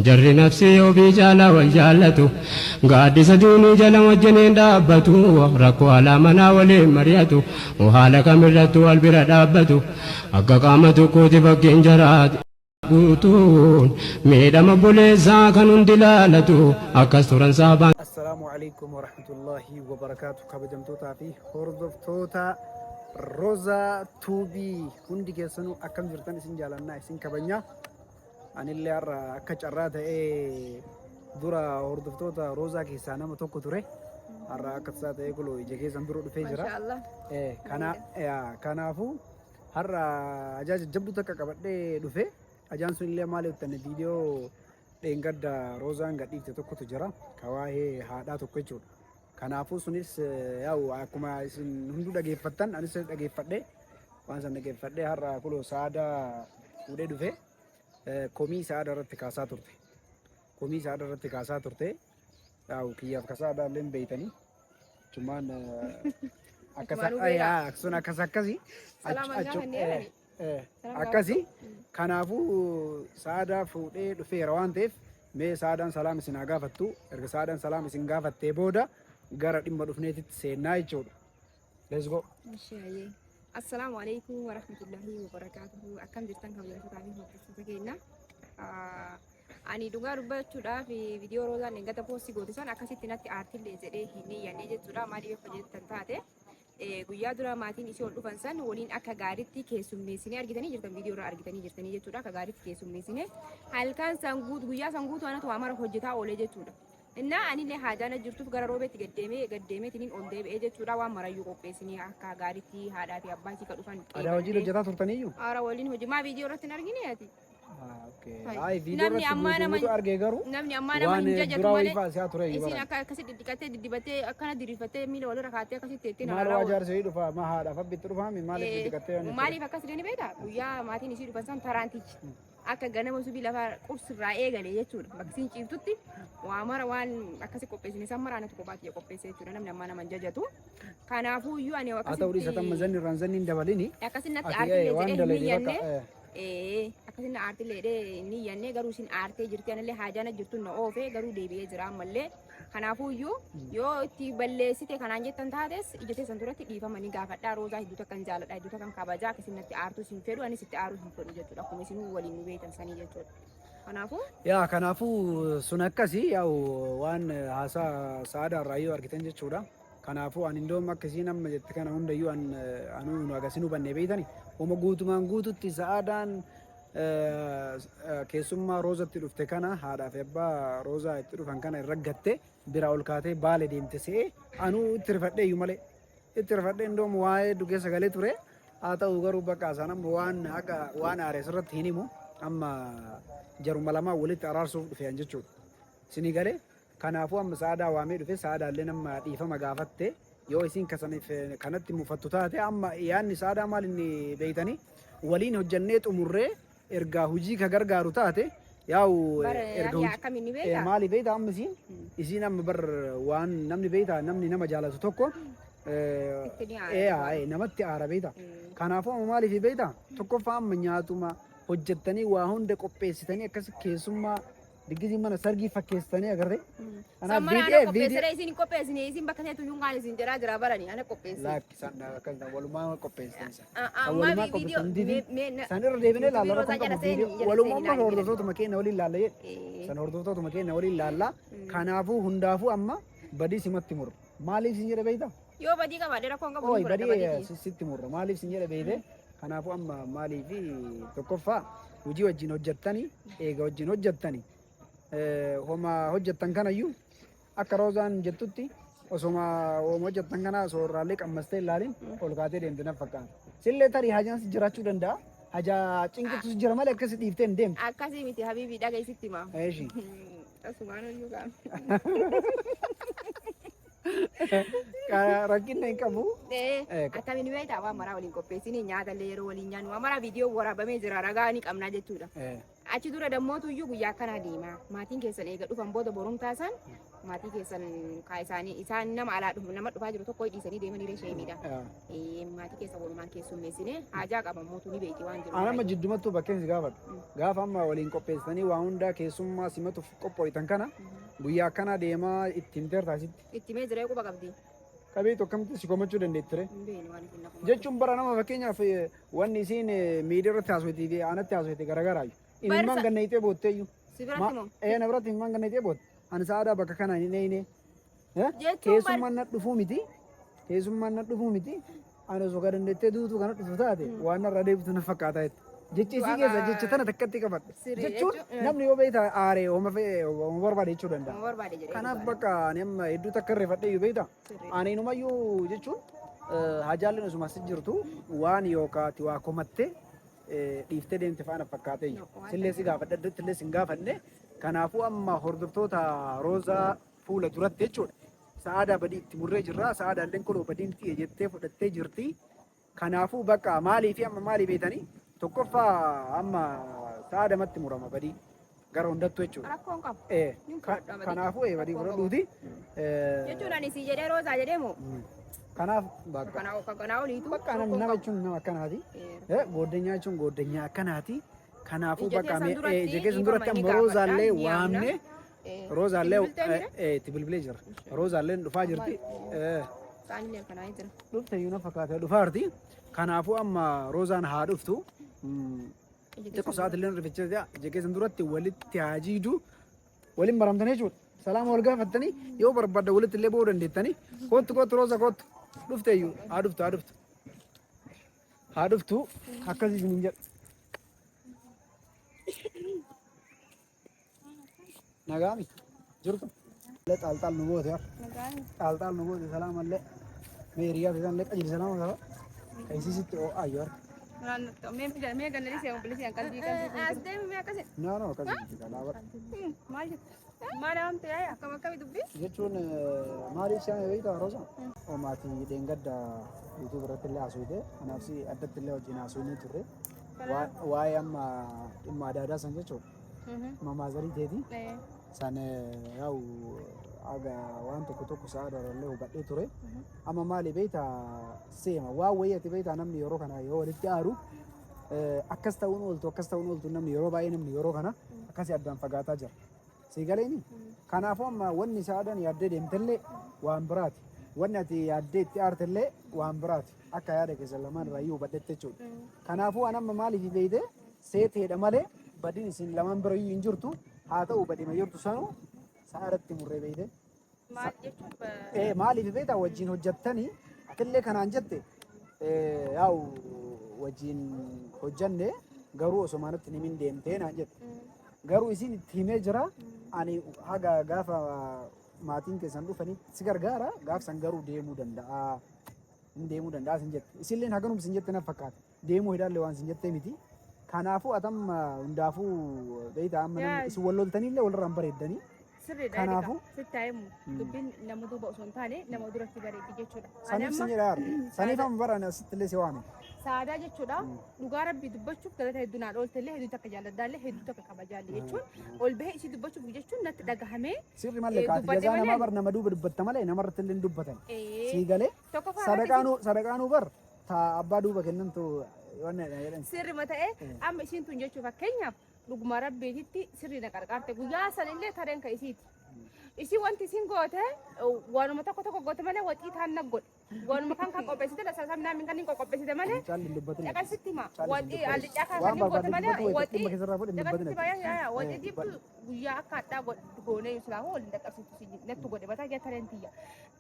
jarri nafsi obii jaalaa wal jaallatu gaaddisa duunii jala wajjiniin dhaabbatu rakkoo alaa manaa waliin mari'atu haala kamirrattu wal bira dhaabbatu akka qaama tokkooti fakkiin jaraati guutuun miidhama buleessaa kan hundi laalatu akkas turan saabaan. Assalaamu alaikum warahmatullahi wabarakaatu. Kabajamtootaa fi hordoftoota Roza Tuubii hundi keessanuu akkam jirtan isin jaalannaa isin kabajnaa. Anillee har'a akka carraa ta'ee dura hordoftoota Rozaa keessaa nama tokko ture. Har'a akka tasaa ta'ee kuloo ija keessan dura dhufee jira. Kanaafuu har'a ajaaja jabduu takka qabadhee dhufe. Ajaan sun illee maal jettan viidiyoo dheengadda Rozaan gadhiifte tokkotu jira. Kawaahee haadhaa tokko jechuudha. Kanaafuu sunis yaa'u akkuma isin hunduu dhageeffattan anis dhageeffadhee waan san dhageeffadhee har'a kuloo saadaa fuudhee dhufe. Komii saada irratti kaasaa turte. Komii saada irratti kaasaa turte. Yaa'u kiyyaaf kasaadhaa illee beeytanii. Cumaan akkasii. Kanaafuu saadaa fuudhee dhufeera waan ta'eef mee saadaan salaam isin haa gaafattu. Erga saadaan salaam isin gaafattee booda gara dhimma dhufneetitti seennaa jechuudha. Let's go. Assalamu alaikum warahmatullahi wabarakatuh. Akkam jirtan kabajamtootaa fi hordoftoota keenya. Ani dhugaa dubbachuudhaaf viidiyoo Rozaan dheengadda poostii goote san akkasitti natti aartillee jedhee hin iyyannee jechuudha. Maaliif akka jettan taate guyyaa dura maatiin isii ol dhufan san waliin akka gaariitti keessummeessinee argitanii jirtan viidiyoo irraa argitanii jirtanii jechuudha. Akka gaariitti keessummeessinee halkan san guutu guyyaa san guutu anatu amara hojjetaa oolee jechuudha. Inna anillee haajaan jirtuuf gara roobeetti gaddeemee tiniin ol deebi'ee jechuudha waan marayyuu qopheessinee akka gaariitti haadhaa fi abbaan kii dhufan. Aadaa hojii hojjetaa turtaniyyuu? Aara waliin hojii maa viidiyoo irratti hin argine ati? Namni ammaa nama hin jajatu malee isin akkasi diddiqattee diddibattee akkana diriirfattee miila walirra kaattee akkasitti ittiin maal waa jaarsee dhufa maa haadhaaf abbitti dhufaami maaliif diddiqattee maaliif akkas deeni beekta guyyaa maatiin isii dhufan san taraantichi akka ganama subii lafa qursirraa eegale jechuudha bakka isin ciiftutti waa mara waan akkasi qopheessine san mara anatu kophaatti qopheessee jechuudha namni ammaa nama hin jajatu kanaafuu iyyuu ani haa ta'u dhiisa tamma zanni irraan zanni hin dabalini akkasin natti aartillee jedhee hin iyyanne akkasin aartillee hin iyyanne garuu isin aartee jirti anallee haajaan jirtu na oofee garuu deebi'ee jira ammallee kanaafuu iyyuu yoo itti balleessite kanaan jettan taates ija teessan duratti dhiifamanii gaafadhaa Rozaa hedduu takkan jaaladha hedduu takkan kabajaa akkasiin natti aartuu isin fedhu anis itti aaruu hin fedhu jechuudha akkuma isin waliin nu beektan sanii jechuudha. Kanaafuu sun akkasii yaa'u waan haasaa saadaa irraa yoo argitan jechuudha. Kanaafuu ani indoom akkasii nama jette kana hundayyuu anu nu agarsiin hubannee beeytani. Uma guutumaan guututti saadaan keessummaa Rozaatti dhufte kana haadhaa fi abbaa Rozaa itti dhufan kana irra gatte bira ol kaatee baale deemte se'ee anuu itti rifadhee iyyuu malee itti rifadhee indoom waa'ee dhugee sagalee ture haa ta'u garuu bakka isaan amma waan aarees irratti hin himu amma jaruma lamaa walitti araarsuuf dhufeyan jechuudha. Isinii galee kanaafuu amma saadaa waamee dhufe saadaallee nama dhiifama gaafatte yoo isin kanatti mufattu taate amma yaanni saadaa maal inni beeytanii waliin hojjannee xumurree ergaa hojii ka gargaaru taate yaa'u erga maali beeyta amma isiin amma bar waan namni beeyta namni nama jaalatu tokko namatti aara beeyta kanaafuu amma maaliif beeyta tokkoffaa amma nyaatuma hojjettanii waa hunda qopheessitanii akkas keessummaa diggizii mana sargii fakkeessitanii agartee. Sammaraan qopheessitee isin qopheessine isin bakka ta'e tuyyuun kaan isin jira baranii ana qopheessine. Laakki san akkas walumaa qopheessine. Amma viidiyoo san irra deebinee ilaalla rakkoon qabu viidiyoo walumaa hordoftootuma keenya waliin ilaalla jedhe. Hordoftootuma keenya waliin ilaalla. Kanaafuu hundaafuu amma badii simatti murra. Maaliif sin jedhe beeyta? Yoo badii qabaadhe rakkoon qabu. Badii sitti murra. Maaliif sin jedhe beeyte? Kanaafuu amma maaliif tokkoffaa hojii wajjin hojjettanii eega wajjin hojjettanii homa hojjettan kanayyuu akka Rozaan jettutti osoma hojjettan kana soorraalee qammastee ilaalin ol kaatee deemte na fakkaata. Sillee tarii hajaan jiraachuu danda'a. Hajaa cinqituus jira malee akkasi dhiiftee hin deemte. Akkasii miti habiibii dhageessitti himaa. Eeshi. Asumaanayyuu qaama. Rakkinna hin qabu. Akkamiin beektaa waan maraa waliin qopheessine nyaata illee yeroo waliin nyaannu waan maraa viidiyoo waraabamee jira ragaa ni qabnaa jechuudha. achi dura dammoo tuyyuu guyyaa akkanaa deema maatiin keessan eega dhufan booda boruun taasan maatii keessan kaa isaanii isaan nama alaa dhufu nama dhufaa jiru tokko dhiisanii deemanii reeshee miidha maatii keessa walumaan keessummeessine haajaa qaban mootuu ni beeki waan jiru. Anama jiddumattuu bakkeen si gaafadhu gaafa amma waliin qopheessanii waa hundaa keessummaa simatuuf qophooytan kana guyyaa akkanaa deemaa ittiin teertaasitti. Itti mee jiree quba qabdi. Qabee tokkotti si komachuu dandeetti ture. Jechuun bara nama fakkeenyaaf wanni isiin miidiyaa irratti haasoftii fi aanatti haasoftii garaagaraayu. Imimmaan ganna itee bootteeyyu. Si biratti moo? Na biratti imimmaan ganna itee bootte. Ani sa'aadaa bakka kanaa hin eeyne. Keessummaan na dhufuu miti. Keessummaan na dhufuu miti. Ani osoo ka dandeettee duutuu kana dhufu taate waan narra deebitu na fakkaataa jetti. Jechi isii keessa jecha tana takkatti qabadhe. Jechuun namni yoo beektaa aaree hooma barbaade jechuu danda'a. Kanaaf bakka ani amma hedduu takka irreeffadhee yoo beektaa. Ani inumayyuu jechuun hajaalleen osuma as jirtu waan yookaati waa komattee dhiiftee deemte faana fakkaatee sillee si gaafadhe illee si hin gaafanne. Kanaafuu amma hordoftoota roozaa fuula duratti jechuudha. Sa'aadaa badii itti murree jirra. Sa'aadaalleen kunoo badiin xiyye jettee fudhattee jirti. Kanaafuu bakka maalii fi amma maalii beetanii tokkoffaa amma sa'aadamatti murama badii gara hundattuu jechuudha. Rakkoon qabu. Kanaafuu badii fudhadhuuti. Jechuun ani si jedhee roozaa jedhee moo? Kanaaf bakka. Kanaa oliitu. Bakka nama jechuun nama akkanaati. Gooddanyaa jechuun gooddanyaa akkanaati. Kanaafuu bakka jegeessan duratti amma roozaallee waamne. Roozaallee itti bilbilee jira. Roozaalleen dhufaa jirti. Saanillee kanaa jira. Dhufte iyyuu na fakkaatee dhufaa jirti. Kanaafuu amma roozaan haa dhuftu. Xiqqoo sa'aatillee rificha jegeessan duratti walitti haa jiidu. Waliin maramtanii jechuudha. Salaama wal gaafattanii yoo barbaadda walitti illee ba'uu dandeettanii. Kottu rooza kottu. Dhufte iyyuu haa dhuftu haa dhuftu. Haa dhuftu akkasii hin jedhu. Nagami jirtu xaalxaal nu goote xaalxaal nu goote salaamallee meeriyaa fi sanillee qajeelcha salaama qaba qayyisiisitti ayyo mee gannalis yaa obboleessi yaa qalbii qalbii as deemi mee akkasi no akkasii kalaaba maal amte yaa akkam akkami dubbi jechuun maaliif shaan beektaa rosa maatii dheengadda yuutuub irratti illee haasofte kanaaf si addatti illee wajjin haasofnee turre waa'ee amma dhimma adaadaa san jechuudha mamaazarii teeti san yaa'u aga waan tokko sa'aadhaan hubadhee ture amma maali beektaa seema waan wayyatti beektaa namni yeroo kana yoo walitti aaru akkas ta'uun ooltu namni yeroo baay'ee namni yeroo kana akkasii addaan fagaataa jira si galeeni kanaafuu amma wanni sa'aadhaan yaaddee deemtellee waan biraati wanni ati yaaddee itti aartellee waan biraati akka yaada keessa lamaan irraa hubadhetti jechuudha kanaafuu an amma maaliif beekte seeteedha malee badin isin lamaan bira hin jirtu haa ta'u badima jirtu sanu sa'aadatti murree beekte. Maal jechuun maaliif beektaa wajjin hojjettanii atillee kanaan jette yaa'u wajjin hojjanne garuu osomaanatti nimin deemtee naan jette garuu isin itti himee jira ani haga gaafa maatiin keessan dhufanii si gargaara gaafsan garuu deemuu danda'a hin deemuu danda'a sin jette isilleen haganum sin jette na fakkaata deemuu hidhaallee waan sin jettee miti. Kanaafuu atam hundaafuu beektaa amma isin wal loltaniillee walirraan bareeddanii. Kanaafuu sittaayimu dubbiin nama duuba osoo hin taane nama duratti bareeddi jechuudha. Saniif sin jedhaa saniif amma baraan asittillee si waame. Saadaa jechuudha dhugaa rabbii dubbachuuf galata hedduu naan ooltellee hedduu takka jaalladdaallee hedduu takka kabajaallee jechuun ol bahee isii dubbachuuf jechuun natti dhagahamee. Sirri malee kaati jazaa namaa bar nama duuba dubbatta malee namarratti illee dubbatan. Sii galee sadaqaanuu bar taa abbaa duuba kennantu. Sirri mata'ee amma isiin tun jechuun fakkeenyaaf dhuguma rabbiititti sirri na qarqaarte guyyaa sanillee tareen ka isiiti. Isii wanti isiin goote waanuma tokko goote malee waxii taan na godhe. Waanuma kan qopheessite lasaasam naamin kan hin qopheessite malee dhaqasitti hima. Waxii allichaa kan hin goote malee waxii dhaqasitti baay'ee waxii dibdu guyyaa akka addaa goonee islaamu waliin dhaqasitti nettu godhe mataa jaa tareen tiyya.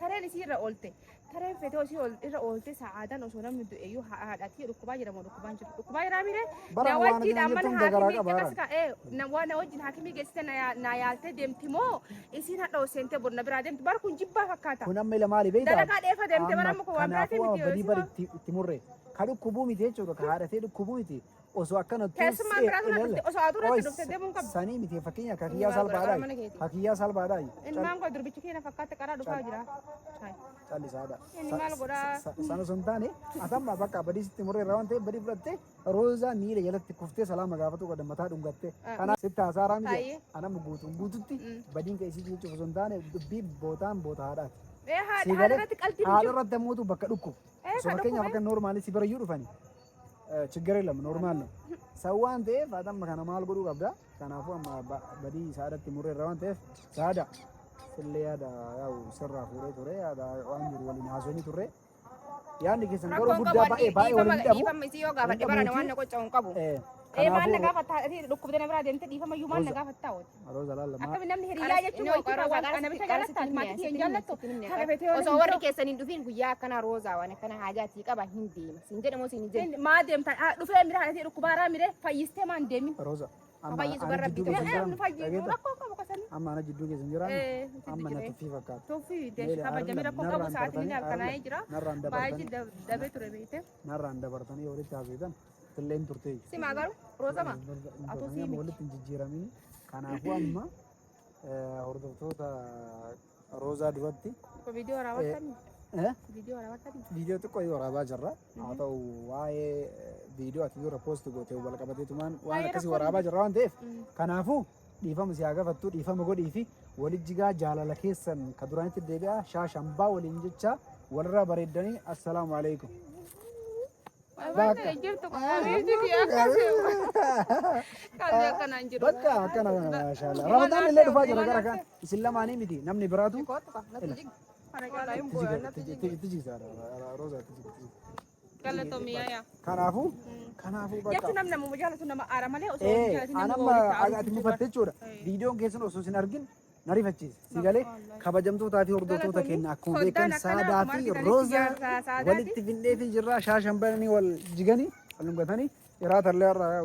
Tareen isii irra oolte. Tareen fetoo isii irra oolte sa'aadaan osoo namni du'eeyyuu haadhatii dhukkubaa jedhamu dhukkubaan jiru. Dhukkubaa jiraa mire daawwachiidhaan mana haakimii waan wajjin haakimii geessite na yaaltee deemti moo isiin hadha seentee bonna biraa deemti bara kun jibbaa fakkaata. Kun amma ila maali beektaa? Dalagaa dheefa deemte bara amma kun waan biraati miti. Badii bari itti murree. Ka dhukkubuu miti jechuudha ka haadhatee dhukkubuu miti osoo akkanatti keessumaa biraatu na osoo aduu irratti dhuftee deemuun qabu. Sanii miti fakkeenya kakiyyaa salphaadhaa. Kakiyyaa salphaadhaa. Ilmaan koo durbichi keenya fakkaatti qaraa dhufaa jira. Callisaadha. Inni maal godhaa? Sana sun taane atamma bakka badii sitti murree irraa waan ta'eef badii fudhattee roozaa miila jalatti kuftee salaama gaafatu godhan mataa dhungattee. Kanaaf sitti haasaraa miti. Anama guututti badiin keessi jechuuf osoo hin taane dubbii bootaan bootaadhaati. Haadha irratti qalbii haadha irratti ammoo bakka dhukku. Osoo fakkeenyaaf akka noormaalii si barayyuu dhufani. ችግር የለም ኖርማል ነው ሰዋን ተፍ አዳም ከና ማል ጎዱ ቀብዳ ከናፉ በዲ ሳዳት ሙሬ ራዋን ተፍ ሳዳ ስለያዳ ያው ሰራ ፉሬ ቱሬ ያዳ ዋንጅሩ ወሊን ሀሶኒ ቱሬ ያን ኪሰን ጎሩ ጉዳ ባኤ ወሊን ቀቡ ይፈም ሲዮ ጋፈ ደባራነ ዋነ ቆጫውን ቀቡ ማን ነጋፈታ እቲ ዱኩብ ደነ ብራ ደንተ ዲፈም ዩ ማን ነጋፈታ ወ አሮ ዘላለ ማ አከም ነምን ሄሪያ የቹ ወይ ቁራ ዋቃነ ብቻ ጃለታ ማቲ ሄንጃለቶ ከረፈቴ ኦሶ ወር ኬሰኒ ዱፊን ጉያ ከና ሮዛ ዋነ ከና ሀጃቲ ቀባ ሂንዲ ሲንጀ ደሞ ሲንጀ ማ ደምታ ዱፌ ሚራ እቲ ዱኩባራ ሚረ ፈይስቴ ማን ደሚ ሮዛ ፈይስ ገረቢ ፈይስ ረኮ ኮ ከሰኒ አማና ጅዱ ጌዝንጀራ አማና ቱፊ ፈካት ቱፊ ደሽ ካባ ጀሚራ ኮ ቀቡ ሰዓት ኒ አልከናይ ጅራ ባጂ ደቤ ቱሬ ቤቴ ነራ እንደበርተኒ ወደ ታዘይተን ትሌም ቱርቴ ሲማጋሩ ሮዛማ አቶ ሲሚ ወልት እንጂራሚኒ ካናፉ አማ ሆርዶቶታ ሮዛ ዱበቲ ቪዲዮ ራዋታኒ ቪዲዮ ጥቆይ ወራባ ጀራ አተው ዋይ ቪዲዮ አትዩ ፖስት ጎቴው በለቀበቴቱማን ዋን ከሲ ወራባ ጀራ ዋን ተፍ ካናፉ ዲፈም ሲያገፈቱ ዲፈም ጎዲፊ ወልጅጋ ጃላላ ኬሰን ከዱራንቲ ደቢያ ሻሻምባ ወልንጅቻ ወልራ በረደኒ አሰላሙ አለይኩም በቃ ከና ማሻአላ ረመዳን ለለ ዱፋ ጀራ ጋራ ካን እስላማኒ ሚዲ ነምኒ ብራቱ kanaafuu jechuun namni nama jaalatu nama aara malee osoo anamma ati mufatte jechuudha viidiyoon keessan osoo isin argin na rifachiise si galee kabajamtootaa fi hordoftoota keenya akkuma beekan saadaa fi rooza walitti findee fi jirraa shaashan bananii wal jiganii wal hungatanii iraatallee irraa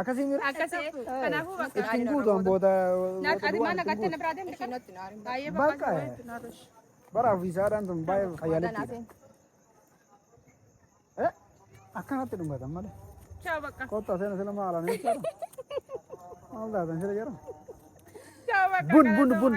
akkasii mira kanaafuu bakka ittiin guutuun booda naqatte na biraa deemte kennatti baay'ee bakka bara ofiisaadhaan tun baay'ee fayyaalatti akkanatti dhungatan malee ciao bakka kottaa seena sila maalaan jechuudha maal taatan sila jira ciao bakka bun